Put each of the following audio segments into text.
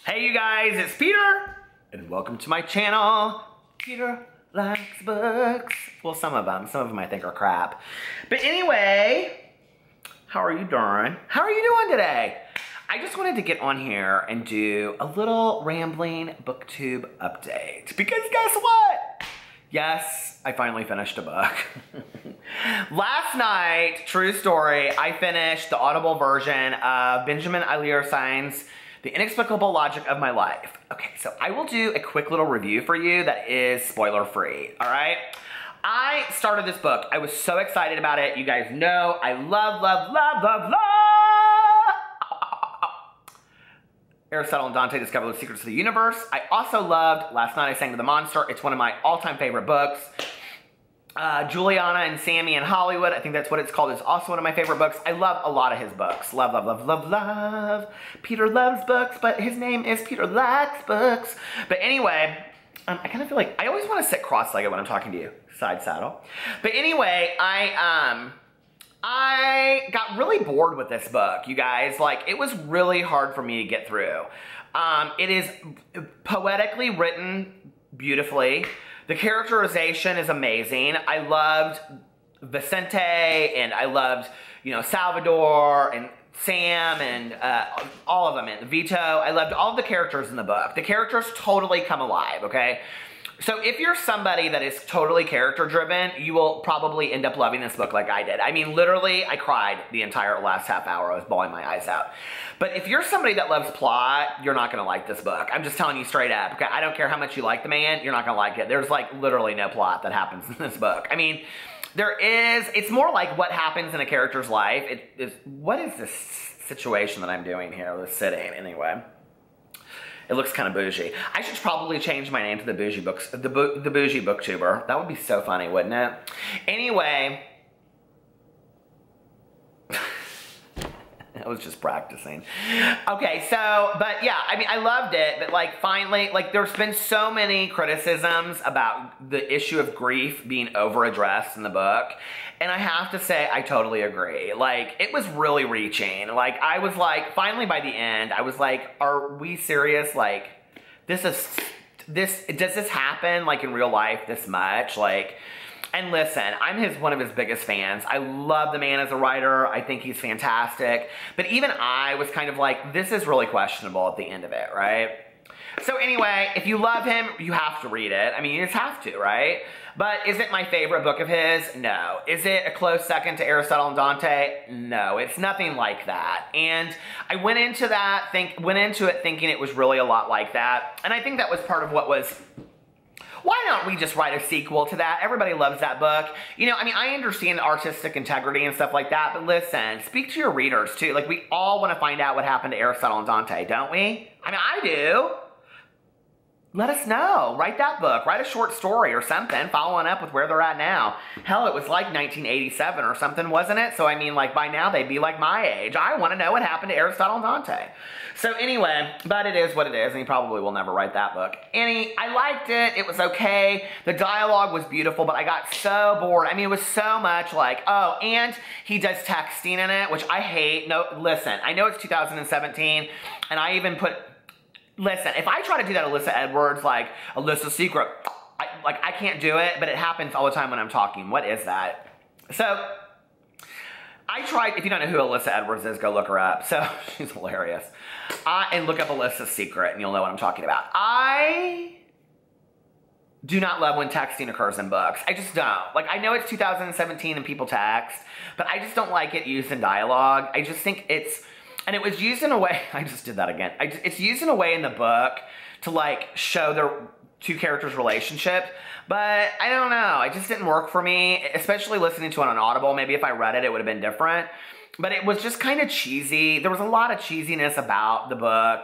Hey you guys, it's Peter, and welcome to my channel. Peter likes books. Well, some of them I think are crap. But anyway, how are you doing? How are you doing today? I just wanted to get on here and do a little rambling Booktube update. Because guess what? Yes, I finally finished a book. Last night, true story, I finished the Audible version of Benjamin Alir's The Inexplicable Logic of My Life. Okay, so I will do a quick little review for you that is spoiler free, all right? I started this book. I was so excited about it. You guys know I love Aristotle and Dante Discover the Secrets of the Universe. I also loved Last Night I Sang to the Monster. It's one of my all-time favorite books. Juliana and Sammy in Hollywood, I think that's what it's called, is also one of my favorite books. I love a lot of his books. Love. Peter loves books, but his name is Peter Likes Books. But anyway, I kind of feel like I always want to sit cross-legged when I'm talking to you. Side saddle. But anyway, I got really bored with this book, you guys. Like, it was really hard for me to get through. It is poetically written beautifully. The characterization is amazing. I loved Vicente, and I loved, you know, Salvador and Sam and all of them, and Vito. I loved all of the characters in the book. The characters totally come alive, okay? So if you're somebody that is totally character driven, you will probably end up loving this book like I did. I mean, literally, I cried the entire last half hour. I was bawling my eyes out. But if you're somebody that loves plot, you're not going to like this book. I'm just telling you straight up. Okay? I don't care how much you like the man, you're not going to like it. There's like literally no plot that happens in this book. I mean, it's more like what happens in a character's life. What is this situation that I'm doing here, this sitting anyway? It looks kind of bougie. I should probably change my name to the Bougie Booktuber. That would be so funny, wouldn't it? Anyway, I was just practicing. Okay, so, but yeah, I mean, I loved it, but like finally, like there's been so many criticisms about the issue of grief being over-addressed in the book. And I have to say, I totally agree. Like, it was really reaching. Like, I was like, finally by the end, I was like, are we serious? Like, does this happen, like, in real life this much? Like, and listen, I'm one of his biggest fans. I love the man as a writer. I think he's fantastic. But even I was kind of like, this is really questionable at the end of it, right? So anyway, if you love him, you have to read it. I mean, you just have to, right? But is it my favorite book of his? No. Is it a close second to Aristotle and Dante? No, it's nothing like that. And I went into it thinking it was really a lot like that. And I think that was part of what was, why don't we just write a sequel to that? Everybody loves that book. You know, I mean, I understand artistic integrity and stuff like that, but listen, speak to your readers too. Like, we all want to find out what happened to Aristotle and Dante, don't we? I mean, I do. Let us know. Write that book. Write a short story or something following up with where they're at now. Hell, it was like 1987 or something, wasn't it? So, I mean, like, by now they'd be like my age. I want to know what happened to Aristotle and Dante. So, anyway, but it is what it is, and he probably will never write that book. I liked it. It was okay. The dialogue was beautiful, but I got so bored. I mean, it was so much like, oh, and he does texting in it, which I hate. No, listen, I know it's 2017, and I even put... Listen, if I try to do that Alyssa Edwards, like Alyssa's Secret, I can't do it, but it happens all the time when I'm talking. What is that? So, I tried, if you don't know who Alyssa Edwards is, go look her up. So, she's hilarious. And look up Alyssa's Secret, and you'll know what I'm talking about. I do not love when texting occurs in books. I just don't. Like, I know it's 2017 and people text, but I just don't like it used in dialogue. I just think it's... And it was used in a way, I just did that again. It's used in a way in the book to like show their two characters' relationship, but I don't know, it just didn't work for me, especially listening to it on Audible. Maybe if I read it, it would have been different, but it was just kind of cheesy. There was a lot of cheesiness about the book.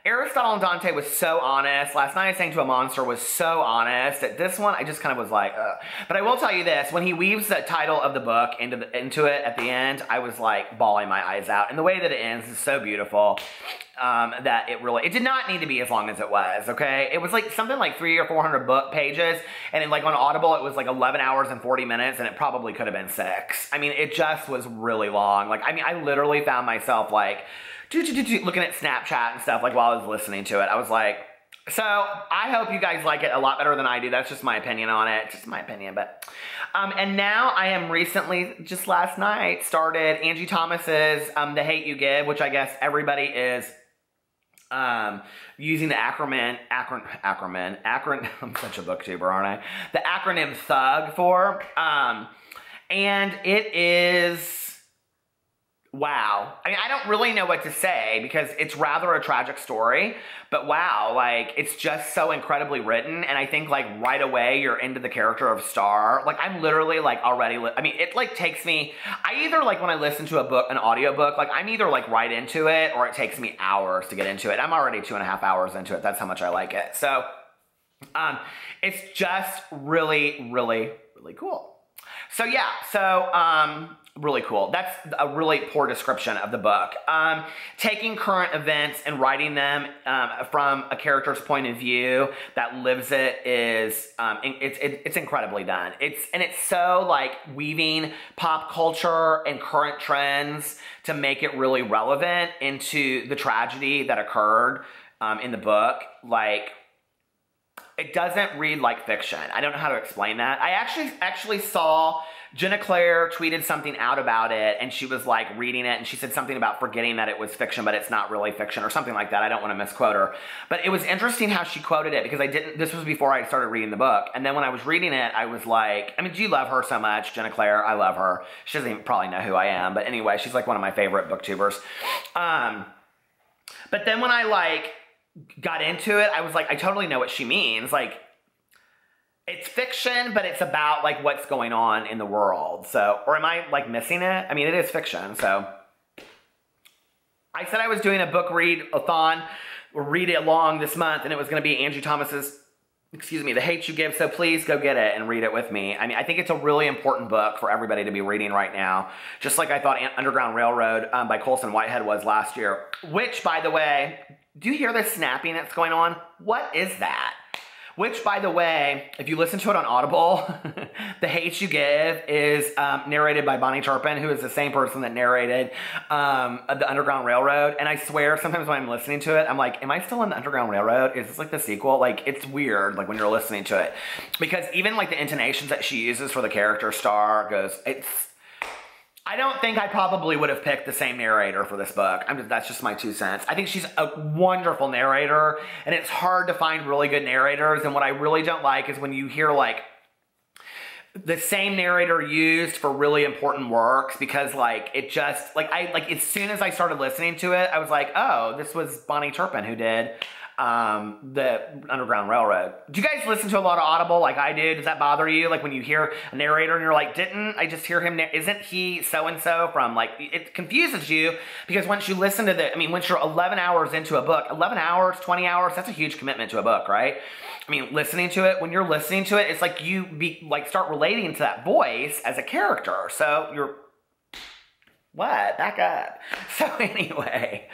Aristotle and Dante was so honest. Last Night I Sang to a Monster was so honest. At this one, I just kind of was like, ugh. But I will tell you this, when he weaves the title of the book into it at the end, I was like bawling my eyes out. And the way that it ends is so beautiful that it did not need to be as long as it was, okay? It was like something like 300 or 400 book pages, and like on Audible, it was like 11 hours and 40 minutes, and it probably could have been 6. I mean, it just was really long. Like, I mean, I literally found myself like looking at Snapchat and stuff like while I was listening to it. I was like, so I hope you guys like it a lot better than I do. That's just my opinion on it. It's just my opinion, but and now I am recently, just last night, started Angie Thomas's The Hate You Give, which I guess everybody is using the acronym, I'm such a booktuber, aren't I? The acronym THUG for, and it is, wow. I mean, I don't really know what to say because it's rather a tragic story, but wow, like, it's just so incredibly written, and I think, like, right away, you're into the character of Star. Like, I'm literally, like, already, I mean, it, like, takes me, I either, like, when I listen to a book, an audiobook, like, I'm either, like, right into it, or it takes me hours to get into it. I'm already 2.5 hours into it. That's how much I like it. So, it's just really, really, really cool. So, yeah, so, really cool. That's a really poor description of the book. Taking current events and writing them from a character's point of view that lives it is, it's incredibly done. It's so like weaving pop culture and current trends to make it really relevant into the tragedy that occurred in the book. Like, it doesn't read like fiction. I don't know how to explain that. I actually saw Jenna Claire tweeted something out about it, and she was like reading it, and she said something about forgetting that it was fiction, but it's not really fiction, or something like that. I don't want to misquote her. But it was interesting how she quoted it, because this was before I started reading the book. And then when I was reading it, I was like, I mean, do you love her so much, Jenna Claire? I love her. She doesn't even probably know who I am, but anyway, she's like one of my favorite booktubers. But then when I like got into it, I was like, I totally know what she means. Like, it's fiction, but it's about like what's going on in the world. So, or am I like missing it? I mean, it is fiction. So I said I was doing a book read-a-thon, or read it along this month, and it was going to be Angie Thomas's, The Hate You Give. So please go get it and read it with me. I mean, I think it's a really important book for everybody to be reading right now. Just like I thought Underground Railroad by Colson Whitehead was last year. Which, by the way, do you hear the snapping that's going on? What is that? Which, by the way, if you listen to it on Audible, The Hate You Give is narrated by Bonnie Turpin, who is the same person that narrated the Underground Railroad. And I swear, sometimes when I'm listening to it, I'm like, am I still in the Underground Railroad? Is this like the sequel? Like, it's weird, like, when you're listening to it. Because even, like, the intonations that she uses for the character Star I don't think I probably would have picked the same narrator for this book. That's just my 2 cents. I think she's a wonderful narrator, and it's hard to find really good narrators. And what I really don't like is when you hear like the same narrator used for really important works, because like it just like as soon as I started listening to it, I was like, oh, this was Bonnie Turpin who did the Underground Railroad. Do you guys listen to a lot of Audible like I do? Does that bother you? Like when you hear a narrator and you're like, didn't I just hear him? Isn't he so-and-so from like, it confuses you because once you listen to once you're 11 hours into a book, 11 hours, 20 hours, that's a huge commitment to a book, right? I mean, listening to it, when you're listening to it, it's like you start relating to that voice as a character. So you're, what? Back up. So anyway,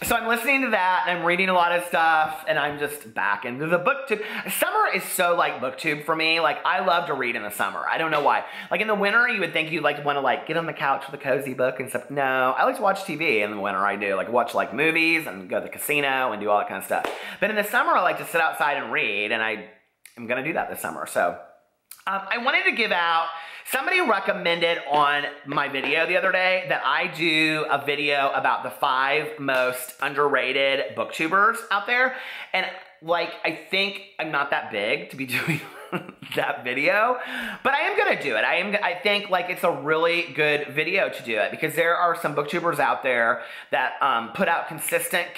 so I'm listening to that and I'm reading a lot of stuff and I'm just back into the booktube. Summer is so like booktube for me. Like I love to read in the summer. I don't know why. Like in the winter, you would think you'd like want to like get on the couch with a cozy book and stuff. No, I like to watch TV in the winter. I do like watch like movies and go to the casino and do all that kind of stuff. But in the summer, I like to sit outside and read, and I am going to do that this summer. So I wanted to give out, somebody recommended on my video the other day that I do a video about the 5 most underrated booktubers out there. And like, I think I'm not that big to be doing that video, but I am going to do it. I think like it's a really good video to do it because there are some booktubers out there that put out consistent,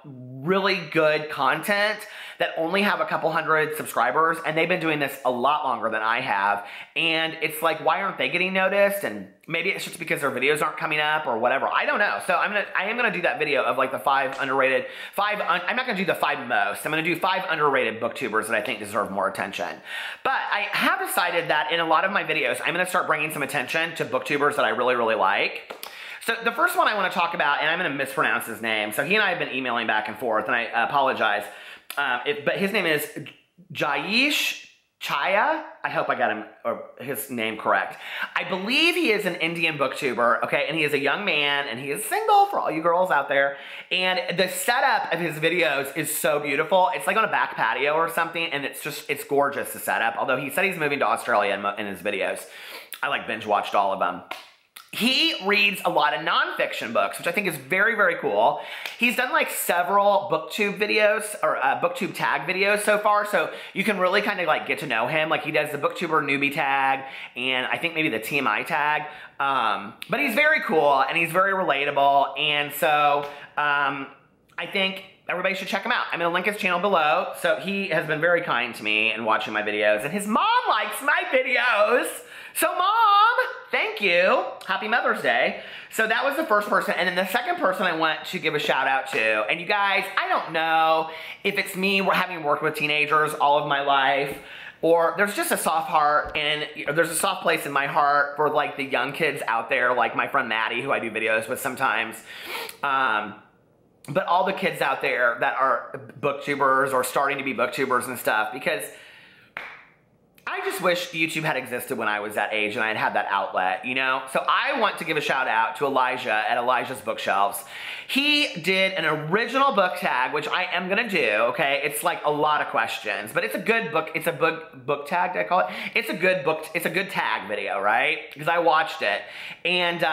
really good content that only have a couple hundred subscribers, and they've been doing this a lot longer than I have, and it's like, why aren't they getting noticed? And maybe it's just because their videos aren't coming up or whatever. I don't know. So I am gonna do that video of like the 5 underrated, I'm not gonna do the 5 most. I'm gonna do 5 underrated booktubers that I think deserve more attention. But I have decided that in a lot of my videos, I'm gonna start bringing some attention to booktubers that I really, really like. So the first one I want to talk about, and I'm going to mispronounce his name. So he and I have been emailing back and forth, and I apologize. But his name is Jayesh Chaya, I hope I got him or his name correct. I believe he is an Indian booktuber, okay, and he is a young man, and he is single for all you girls out there. And the setup of his videos is so beautiful. It's like on a back patio or something, and it's gorgeous, the setup. Although he said he's moving to Australia in his videos. I like binge watched all of them. He reads a lot of nonfiction books, which I think is very, very cool. He's done like several Booktube videos or Booktube tag videos so far, so you can really kind of like get to know him. Like he does the Booktuber newbie tag and I think maybe the TMI tag. But he's very cool and he's very relatable, and so I think everybody should check him out. I'm going to link his channel below. So he has been very kind to me in watching my videos, and his mom likes my videos. So Mom, thank you. Happy Mother's Day. So that was the first person. And then the second person I want to give a shout out to, and you guys, I don't know if it's me having worked with teenagers all of my life, or there's just a soft heart and there's a soft place in my heart for like the young kids out there, like my friend Maddie, who I do videos with sometimes. But all the kids out there that are booktubers or starting to be booktubers and stuff, because I just wish YouTube had existed when I was that age and I had that outlet, you know? So I want to give a shout out to Elijah at Elijah's Bookshelves. He did an original book tag, which I am gonna do, okay? It's like a lot of questions, but it's a good book, it's a book tag, did I call it? It's a good tag video, right? Because I watched it. And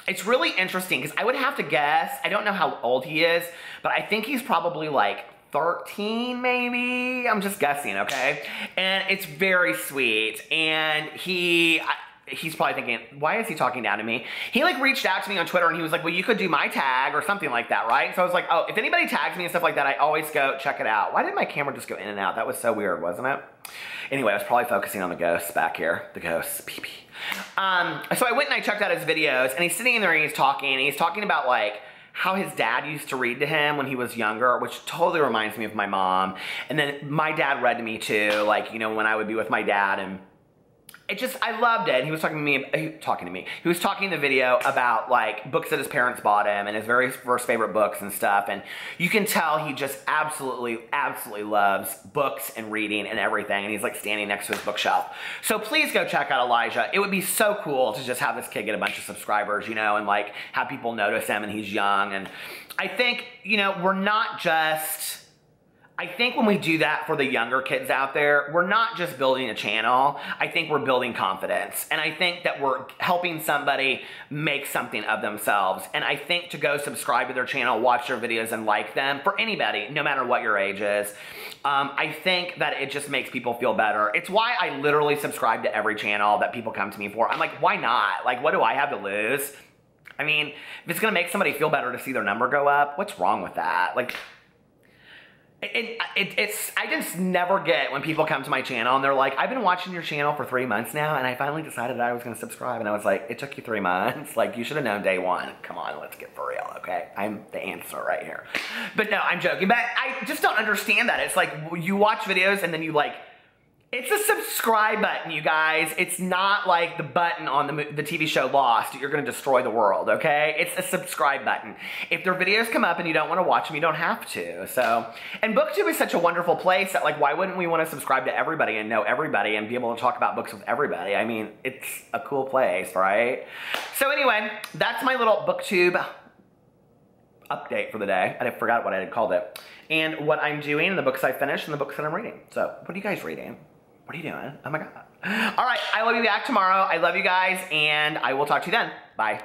it's really interesting because I would have to guess, I don't know how old he is, but I think he's probably like 13 maybe, I'm just guessing, okay? And it's very sweet, and he's probably thinking, why is he talking down to me? He like reached out to me on Twitter and he was like, well, you could do my tag or something like that, right? So I was like, oh, if anybody tags me and stuff like that, I always go check it out. Why did my camera just go in and out? That was so weird, wasn't it? Anyway, I was probably focusing on the ghosts back here, the ghosts, pee-pee. So I went and I checked out his videos, and he's sitting in there and he's talking about like how his dad used to read to him when he was younger, which totally reminds me of my mom. And then my dad read to me too, like, you know, when I would be with my dad, and I loved it. And he was talking to me. He was talking in the video about like books that his parents bought him and his very first favorite books and stuff. And you can tell he just absolutely, absolutely loves books and reading and everything. And he's like standing next to his bookshelf. So please go check out Elijah. It would be so cool to just have this kid get a bunch of subscribers, you know, and like have people notice him, and he's young. And I think, you know, I think when we do that for the younger kids out there, we're not just building a channel. I think we're building confidence. And I think that we're helping somebody make something of themselves. And I think to go subscribe to their channel, watch their videos, and like them, for anybody, no matter what your age is, I think that it just makes people feel better. It's why I literally subscribe to every channel that people come to me for. I'm like, why not? Like, what do I have to lose? I mean, if it's gonna make somebody feel better to see their number go up, what's wrong with that? Like, I just never get when people come to my channel and they're like, I've been watching your channel for 3 months now, and I finally decided I was going to subscribe. And I was like, it took you 3 months? Like, you should have known day one. Come on, let's get for real, okay? I'm the answer right here. But no, I'm joking. But I just don't understand that. It's like, you watch videos and then you like, it's a subscribe button, you guys. It's not like the button on the TV show Lost. You're going to destroy the world, okay? It's a subscribe button. If their videos come up and you don't want to watch them, you don't have to. So, and Booktube is such a wonderful place that, like, why wouldn't we want to subscribe to everybody and know everybody and be able to talk about books with everybody? I mean, it's a cool place, right? So anyway, that's my little Booktube update for the day. I forgot what I had called it. And what I'm doing, and the books I finished, and the books that I'm reading. So, what are you guys reading? What are you doing? Oh my God. All right, I will be back tomorrow. I love you guys, and I will talk to you then. Bye.